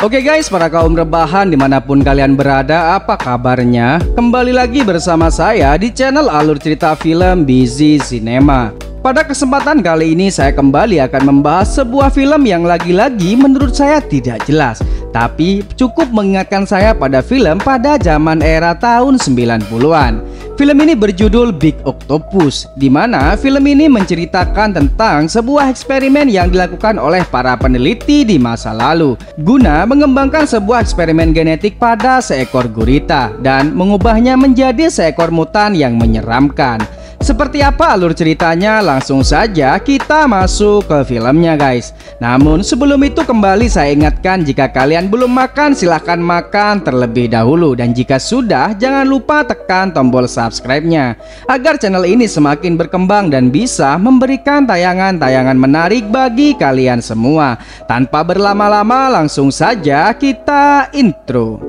Oke guys, para kaum rebahan dimanapun kalian berada, apa kabarnya? Kembali lagi bersama saya di channel Alur Cerita Film Busy Cinema. Pada kesempatan kali ini saya kembali akan membahas sebuah film yang lagi-lagi menurut saya tidak jelas, tapi cukup mengingatkan saya pada film pada zaman era tahun 90-an. Film ini berjudul Big Octopus, di mana film ini menceritakan tentang sebuah eksperimen yang dilakukan oleh para peneliti di masa lalu guna mengembangkan sebuah eksperimen genetik pada seekor gurita dan mengubahnya menjadi seekor mutan yang menyeramkan. Seperti apa alur ceritanya? Langsung saja kita masuk ke filmnya guys. Namun sebelum itu kembali saya ingatkan, jika kalian belum makan silahkan makan terlebih dahulu. Dan jika sudah, jangan lupa tekan tombol subscribe-nya agar channel ini semakin berkembang dan bisa memberikan tayangan-tayangan menarik bagi kalian semua. Tanpa berlama-lama langsung saja kita intro.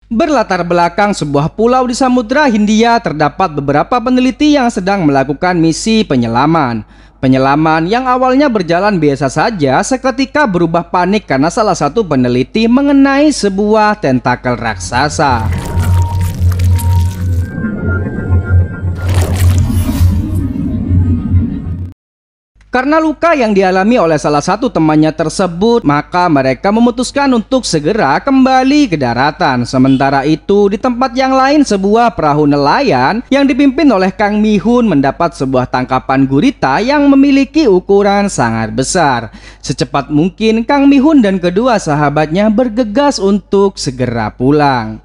Berlatar belakang sebuah pulau di Samudra Hindia, terdapat beberapa peneliti yang sedang melakukan misi penyelaman. Penyelaman yang awalnya berjalan biasa saja seketika berubah panik karena salah satu peneliti mengenai sebuah tentakel raksasa. Karena luka yang dialami oleh salah satu temannya tersebut, maka mereka memutuskan untuk segera kembali ke daratan. Sementara itu, di tempat yang lain sebuah perahu nelayan yang dipimpin oleh Kang Mihun mendapat sebuah tangkapan gurita yang memiliki ukuran sangat besar. Secepat mungkin, Kang Mihun dan kedua sahabatnya bergegas untuk segera pulang.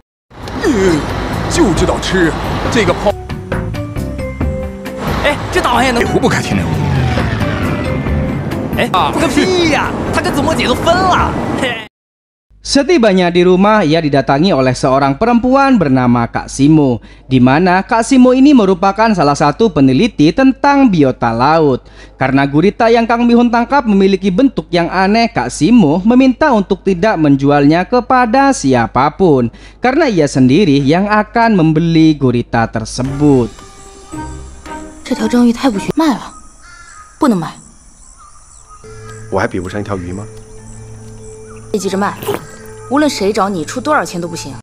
Setibanya di rumah, ia didatangi oleh seorang perempuan bernama Kak Simo, di mana Kak Simo ini merupakan salah satu peneliti tentang biota laut. Karena gurita yang Kang Mihun tangkap memiliki bentuk yang aneh, Kak Simo meminta untuk tidak menjualnya kepada siapapun, karena ia sendiri yang akan membeli gurita tersebut. 这条章鱼太不许卖了，不能卖。 我还比不上一条鱼吗？别急着卖，无论谁找你出多少钱都不行。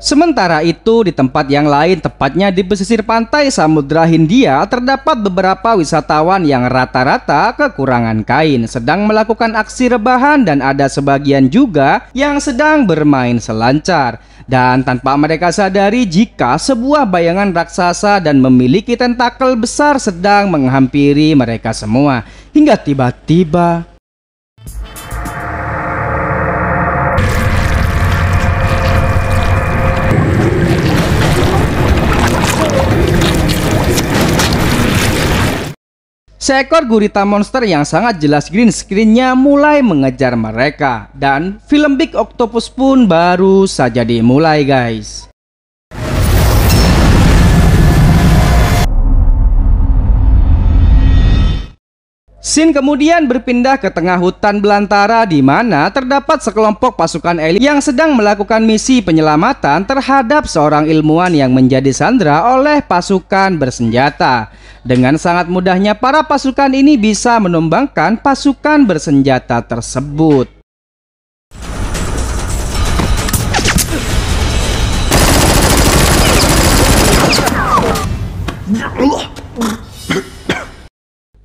Sementara itu di tempat yang lain, tepatnya di pesisir pantai Samudra Hindia, terdapat beberapa wisatawan yang rata-rata kekurangan kain sedang melakukan aksi rebahan, dan ada sebagian juga yang sedang bermain selancar. Dan tanpa mereka sadari, jika sebuah bayangan raksasa dan memiliki tentakel besar sedang menghampiri mereka semua, hingga tiba-tiba seekor gurita monster yang sangat jelas green screen-nya mulai mengejar mereka, dan film Big Octopus pun baru saja dimulai guys. Scene kemudian berpindah ke tengah hutan belantara, di mana terdapat sekelompok pasukan elit yang sedang melakukan misi penyelamatan terhadap seorang ilmuwan yang menjadi sandera oleh pasukan bersenjata. Dengan sangat mudahnya para pasukan ini bisa menumbangkan pasukan bersenjata tersebut.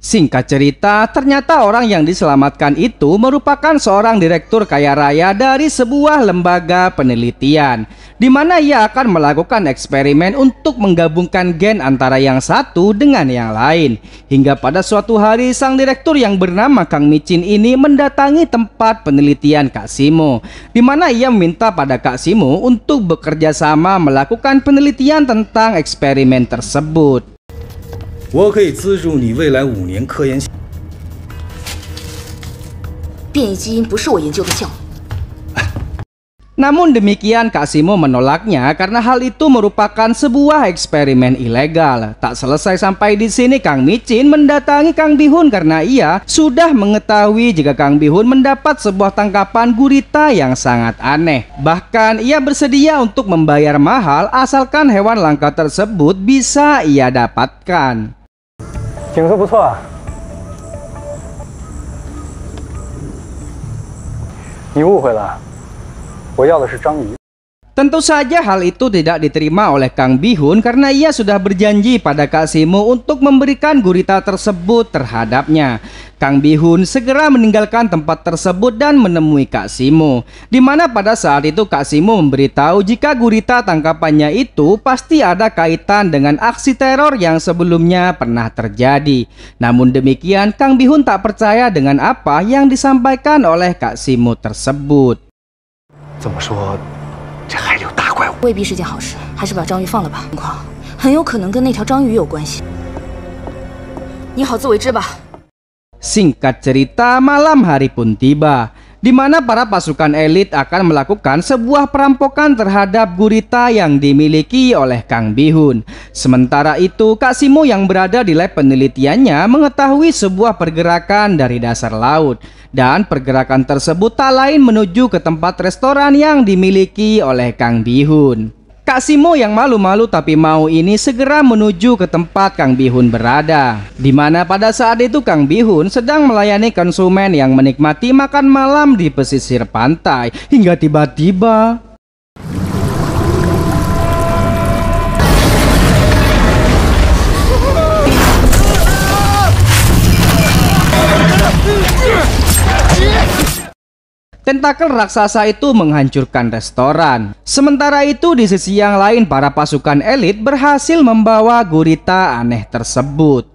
Singkat cerita, ternyata orang yang diselamatkan itu merupakan seorang direktur kaya raya dari sebuah lembaga penelitian, di mana ia akan melakukan eksperimen untuk menggabungkan gen antara yang satu dengan yang lain. Hingga pada suatu hari, sang direktur yang bernama Kang Micin ini mendatangi tempat penelitian Kak Simo, di mana ia meminta pada Kak Simo untuk bekerja sama melakukan penelitian tentang eksperimen tersebut. 我可以资助你未来5年科研。变异基因不是我研究的项目。Namun demikian Kak Simo menolaknya karena hal itu merupakan sebuah eksperimen ilegal. Tak selesai sampai di sini, Kang Micin mendatangi Kang Bihun karena ia sudah mengetahui jika Kang Bihun mendapat sebuah tangkapan gurita yang sangat aneh. Bahkan ia bersedia untuk membayar mahal asalkan hewan langka tersebut bisa ia dapatkan. 景色不错啊，你误会了。 我要的是章鱼。 Tentu saja hal itu tidak diterima oleh Kang Bihun karena ia sudah berjanji pada Kak Simo untuk memberikan gurita tersebut terhadapnya. Kang Bihun segera meninggalkan tempat tersebut dan menemui Kak Simo, di mana pada saat itu Kak Simo memberitahu jika gurita tangkapannya itu pasti ada kaitan dengan aksi teror yang sebelumnya pernah terjadi. Namun demikian Kang Bihun tak percaya dengan apa yang disampaikan oleh Kak Simo tersebut. 这么说，这海里有大怪物。未必是件好事，还是把章鱼放了吧。情况很有可能跟那条章鱼有关系。你好自为之吧。 Singkat cerita, malam hari pun tiba, di mana para pasukan elit akan melakukan sebuah perampokan terhadap gurita yang dimiliki oleh Kang Bihun. Sementara itu, Kak Simo yang berada di lab penelitiannya mengetahui sebuah pergerakan dari dasar laut. Dan pergerakan tersebut tak lain menuju ke tempat restoran yang dimiliki oleh Kang Bihun. Kak Simo yang malu-malu tapi mau ini segera menuju ke tempat Kang Bihun berada, di mana pada saat itu Kang Bihun sedang melayani konsumen yang menikmati makan malam di pesisir pantai. Hingga tiba-tiba tentakel raksasa itu menghancurkan restoran. Sementara itu di sisi yang lain para pasukan elit berhasil membawa gurita aneh tersebut.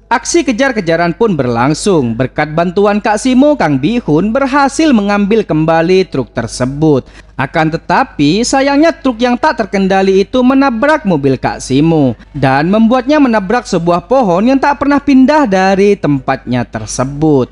Aksi kejar-kejaran pun berlangsung. Berkat bantuan Kak Simo, Kang Bihun berhasil mengambil kembali truk tersebut. Akan tetapi sayangnya truk yang tak terkendali itu menabrak mobil Kak Simo dan membuatnya menabrak sebuah pohon yang tak pernah pindah dari tempatnya tersebut.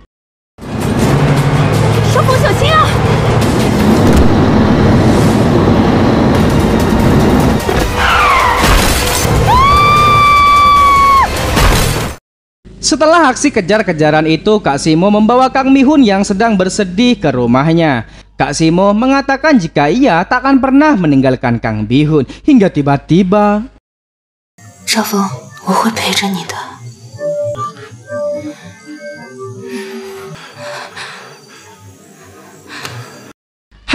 Setelah aksi kejar-kejaran itu, Kak Simo membawa Kang Bihun yang sedang bersedih ke rumahnya. Kak Simo mengatakan jika ia tak akan pernah meninggalkan Kang Bihun. Hingga tiba-tiba, 少峰，我会陪着你的。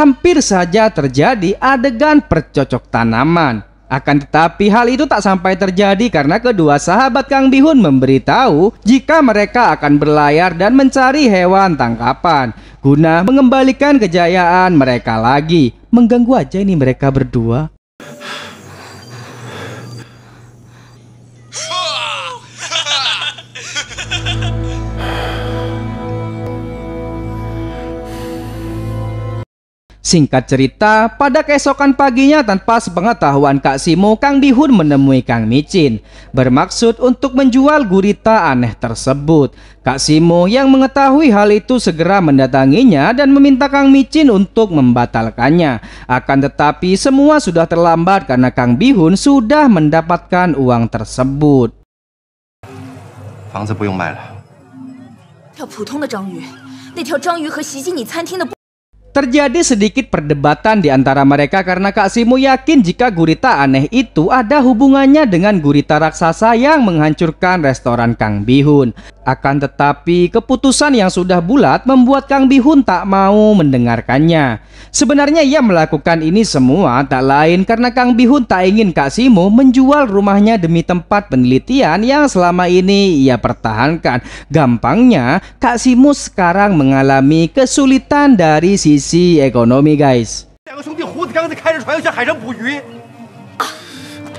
hampir saja terjadi adegan percocok tanaman. Akan tetapi hal itu tak sampai terjadi karena kedua sahabat Kang Bihun memberitahu jika mereka akan berlayar dan mencari hewan tangkapan guna mengembalikan kejayaan mereka lagi. Mengganggu aja ini mereka berdua. Singkat cerita, pada keesokan paginya tanpa sepengetahuan Kak Simo, Kang Bihun menemui Kang Micin bermaksud untuk menjual gurita aneh tersebut. Kak Simo yang mengetahui hal itu segera mendatanginya dan meminta Kang Micin untuk membatalkannya. Akan tetapi semua sudah terlambat karena Kang Bihun sudah mendapatkan uang tersebut. 房子不用卖了。条普通的章鱼，那条章鱼和袭击你餐厅的。 Terjadi sedikit perdebatan di antara mereka karena Kak Simo yakin jika gurita aneh itu ada hubungannya dengan gurita raksasa yang menghancurkan restoran Kang Bihun. Akan tetapi keputusan yang sudah bulat membuat Kang Bihun tak mau mendengarkannya. Sebenarnya ia melakukan ini semua tak lain karena Kang Bihun tak ingin Kak Simo menjual rumahnya demi tempat penelitian yang selama ini ia pertahankan. Gampangnya Kak Simo sekarang mengalami kesulitan dari sisi ekonomi, guys. 两个兄弟胡子刚才开着船要去海上捕鱼，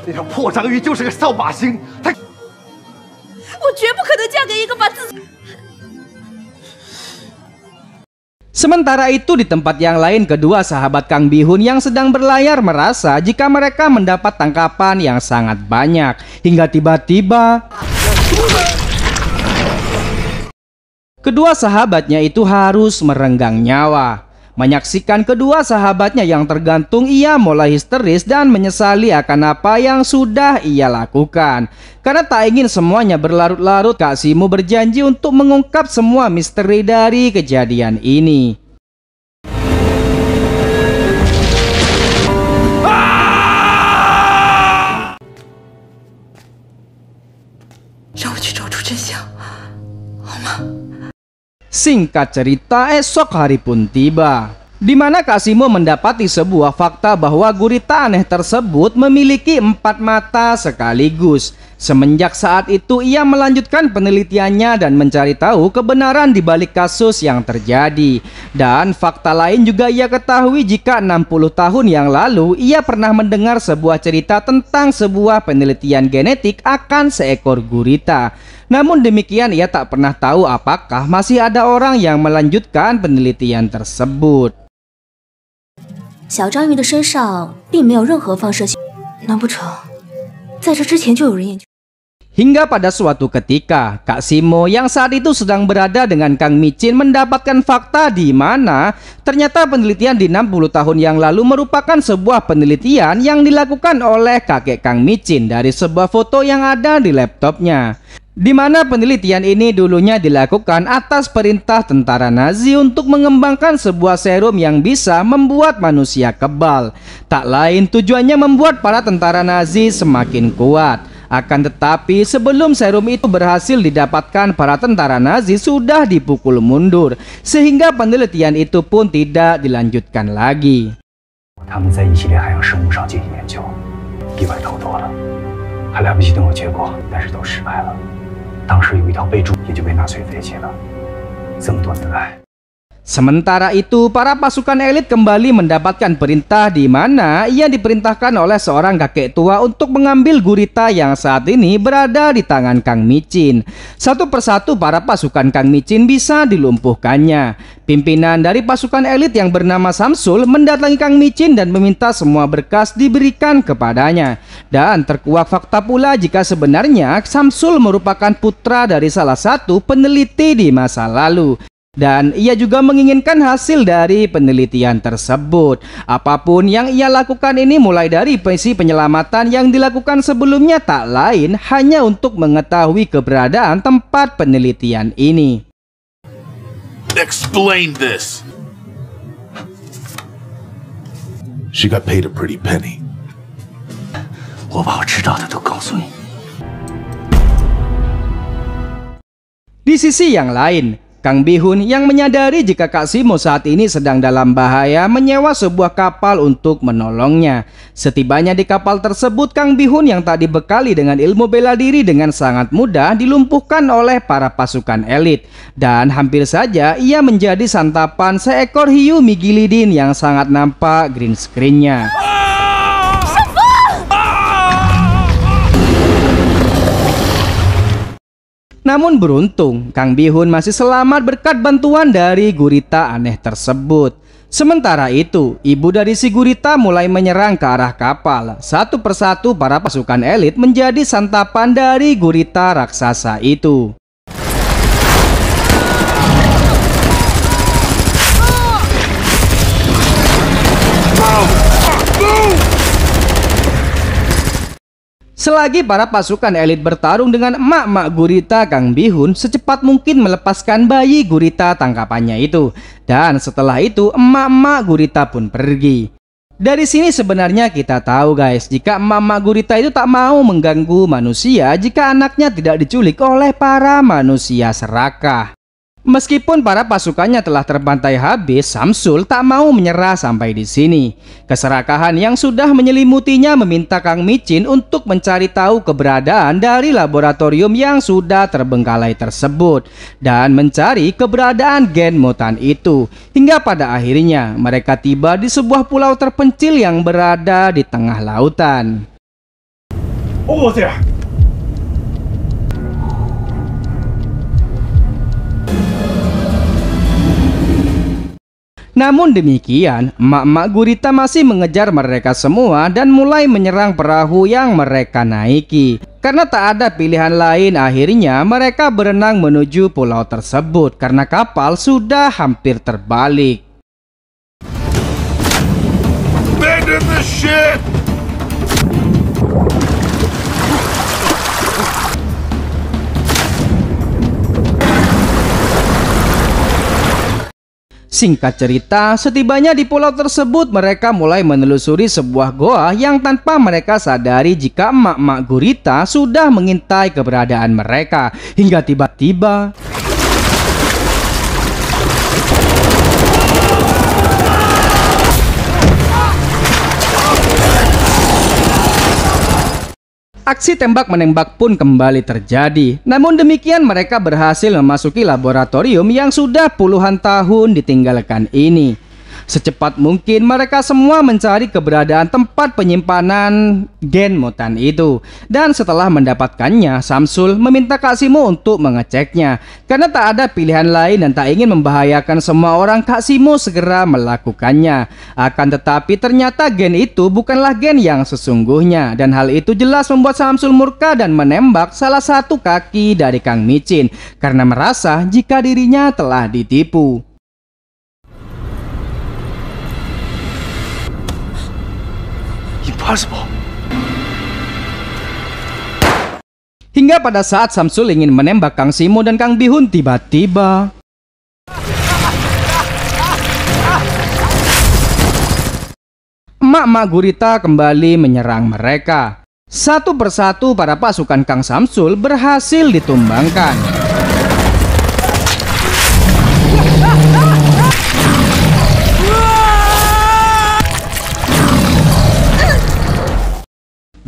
那条破章鱼就是个扫把星，他。 我绝不可能嫁给一个把自己。Sementara itu di tempat yang lain, kedua sahabat Kang Bihun yang sedang berlayar merasa jika mereka mendapat tangkapan yang sangat banyak. Hingga tiba-tiba kedua sahabatnya itu harus merenggang nyawa. Menyaksikan kedua sahabatnya yang tergantung, ia mulai histeris dan menyesali akan apa yang sudah ia lakukan. Karena tak ingin semuanya berlarut-larut, Kak Simo berjanji untuk mengungkap semua misteri dari kejadian ini. Singkat cerita, esok hari pun tiba, di mana Kak Simo mendapati sebuah fakta bahwa gurita aneh tersebut memiliki 4 mata sekaligus. Semenjak saat itu ia melanjutkan penelitiannya dan mencari tahu kebenaran di balik kasus yang terjadi. Dan fakta lain juga ia ketahui jika 60 tahun yang lalu ia pernah mendengar sebuah cerita tentang sebuah penelitian genetik akan seekor gurita. Namun demikian ia tak pernah tahu apakah masih ada orang yang melanjutkan penelitian tersebut. 小章鱼的身上并没有任何放射性，难不成在这之前就有人研究？ Hingga pada suatu ketika, Kak Simo yang saat itu sedang berada dengan Kang Micin mendapatkan fakta di mana ternyata penelitian di 60 tahun yang lalu merupakan sebuah penelitian yang dilakukan oleh kakek Kang Micin dari sebuah foto yang ada di laptopnya. Di mana penelitian ini dulunya dilakukan atas perintah tentara Nazi untuk mengembangkan sebuah serum yang bisa membuat manusia kebal. Tak lain tujuannya membuat para tentara Nazi semakin kuat. Akan tetapi sebelum serum itu berhasil didapatkan, para tentara Nazi sudah dipukul mundur, sehingga penelitian itu pun tidak dilanjutkan lagi. 他们在一系列海洋生物上进行研究，意外透多了，还来不及等有结果，但是都失败了。当时有一条备注也就被纳粹废弃了。这么多年来。 Sementara itu, para pasukan elit kembali mendapatkan perintah di mana ia diperintahkan oleh seorang kakek tua untuk mengambil gurita yang saat ini berada di tangan Kang Micin. Satu persatu para pasukan Kang Micin bisa dilumpuhkannya. Pimpinan dari pasukan elit yang bernama Samsul mendatangi Kang Micin dan meminta semua berkas diberikan kepadanya. Dan terkuak fakta pula jika sebenarnya Samsul merupakan putra dari salah satu peneliti di masa lalu. Dan ia juga menginginkan hasil dari penelitian tersebut. Apapun yang ia lakukan ini, mulai dari misi penyelamatan yang dilakukan sebelumnya, tak lain hanya untuk mengetahui keberadaan tempat penelitian ini. Explain this. She got paid a pretty penny. 我把我知道的都告诉你。 Di sisi yang lain, Kang Bihun yang menyadari jika Kak Simo saat ini sedang dalam bahaya menyewa sebuah kapal untuk menolongnya. Setibanya di kapal tersebut, Kang Bihun yang tak dibekali dengan ilmu bela diri dengan sangat mudah dilumpuhkan oleh para pasukan elit. Dan hampir saja ia menjadi santapan seekor hiu Migilidin yang sangat nampak green screen-nya. Namun beruntung, Kang Bihun masih selamat berkat bantuan dari gurita aneh tersebut. Sementara itu, ibu dari si gurita mulai menyerang ke arah kapal. Satu persatu para pasukan elit menjadi santapan dari gurita raksasa itu. Selagi para pasukan elit bertarung dengan emak-emak gurita, Kang Bihun secepat mungkin melepaskan bayi gurita tangkapannya itu. Dan setelah itu emak-emak gurita pun pergi. Dari sini sebenarnya kita tahu guys, jika emak-emak gurita itu tak mau mengganggu manusia jika anaknya tidak diculik oleh para manusia serakah. Meskipun para pasukannya telah terbantai habis, Samsul tak mau menyerah sampai di sini. Keserakahan yang sudah menyelimutinya meminta Kang Micin untuk mencari tahu keberadaan dari laboratorium yang sudah terbengkalai tersebut dan mencari keberadaan gen mutan itu. Hingga pada akhirnya mereka tiba di sebuah pulau terpencil yang berada di tengah lautan. Oh, there. Namun demikian, emak-emak gurita masih mengejar mereka semua dan mulai menyerang perahu yang mereka naiki. Karena tak ada pilihan lain, akhirnya mereka berenang menuju pulau tersebut karena kapal sudah hampir terbalik. Abandon the ship! Singkat cerita, setibanya di pulau tersebut mereka mulai menelusuri sebuah goa yang tanpa mereka sadari jika emak-emak gurita sudah mengintai keberadaan mereka. Hingga tiba-tiba aksi tembak-menembak pun kembali terjadi. Namun demikian mereka berhasil memasuki laboratorium yang sudah puluhan tahun ditinggalkan ini. Secepat mungkin mereka semua mencari keberadaan tempat penyimpanan gen mutan itu. Dan setelah mendapatkannya, Samsul meminta Kak Simo untuk mengeceknya. Karena tak ada pilihan lain dan tak ingin membahayakan semua orang, Kak Simo segera melakukannya. Akan tetapi ternyata gen itu bukanlah gen yang sesungguhnya. Dan hal itu jelas membuat Samsul murka dan menembak salah satu kaki dari Kang Micin. Karena merasa jika dirinya telah ditipu. Impossible. Hingga pada saat Samsul ingin menembak Kang Simo dan Kang Bihun, tiba-tiba emak-emak gurita kembali menyerang mereka. Satu persatu para pasukan Kang Samsul berhasil ditumbangkan.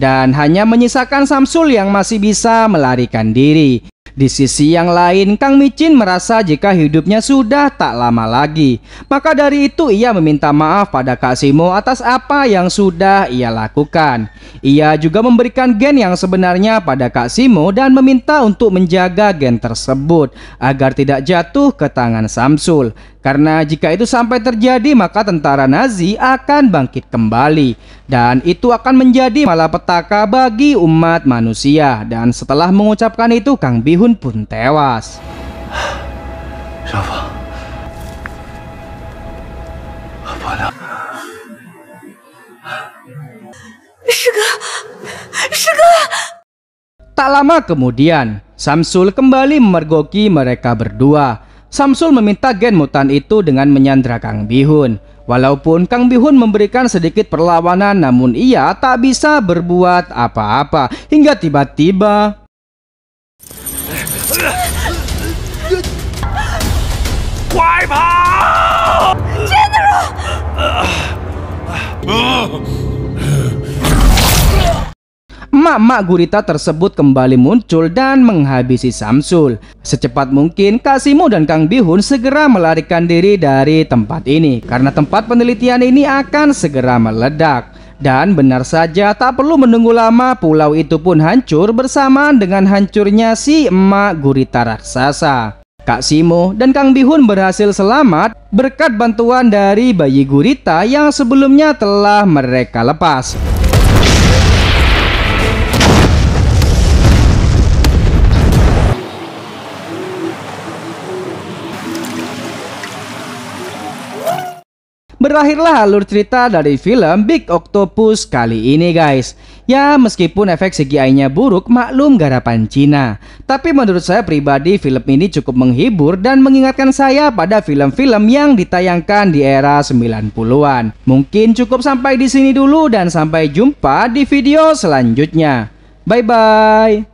Dan hanya menyisakan Samsul yang masih bisa melarikan diri. Di sisi yang lain, Kang Micin merasa jika hidupnya sudah tak lama lagi. Maka dari itu ia meminta maaf pada Kak Simo atas apa yang sudah ia lakukan. Ia juga memberikan gen yang sebenarnya pada Kak Simo dan meminta untuk menjaga gen tersebut agar tidak jatuh ke tangan Samsul. Karena jika itu sampai terjadi maka tentara Nazi akan bangkit kembali. Dan itu akan menjadi malapetaka bagi umat manusia. Dan setelah mengucapkan itu, Kang Bihun pun tewas. Rafa. Apa Tak lama kemudian, Samsul kembali memergoki mereka berdua. Samsul meminta gen mutan itu dengan menyandra Kang Bihun. Walaupun Kang Bihun memberikan sedikit perlawanan, namun ia tak bisa berbuat apa-apa. Hingga tiba-tiba emak-emak gurita tersebut kembali muncul dan menghabisi Samsul. Secepat mungkin Kak Simo dan Kang Bihun segera melarikan diri dari tempat ini karena tempat penelitian ini akan segera meledak. Dan benar saja tak perlu menunggu lama, pulau itu pun hancur bersamaan dengan hancurnya si emak gurita raksasa. Kak Simo dan Kang Bihun berhasil selamat berkat bantuan dari bayi gurita yang sebelumnya telah mereka lepas. Berakhirlah alur cerita dari film Big Octopus kali ini guys. Ya meskipun efek CGI-nya buruk, maklum garapan Cina. Tapi menurut saya pribadi film ini cukup menghibur dan mengingatkan saya pada film-film yang ditayangkan di era 90-an. Mungkin cukup sampai di sini dulu dan sampai jumpa di video selanjutnya. Bye bye.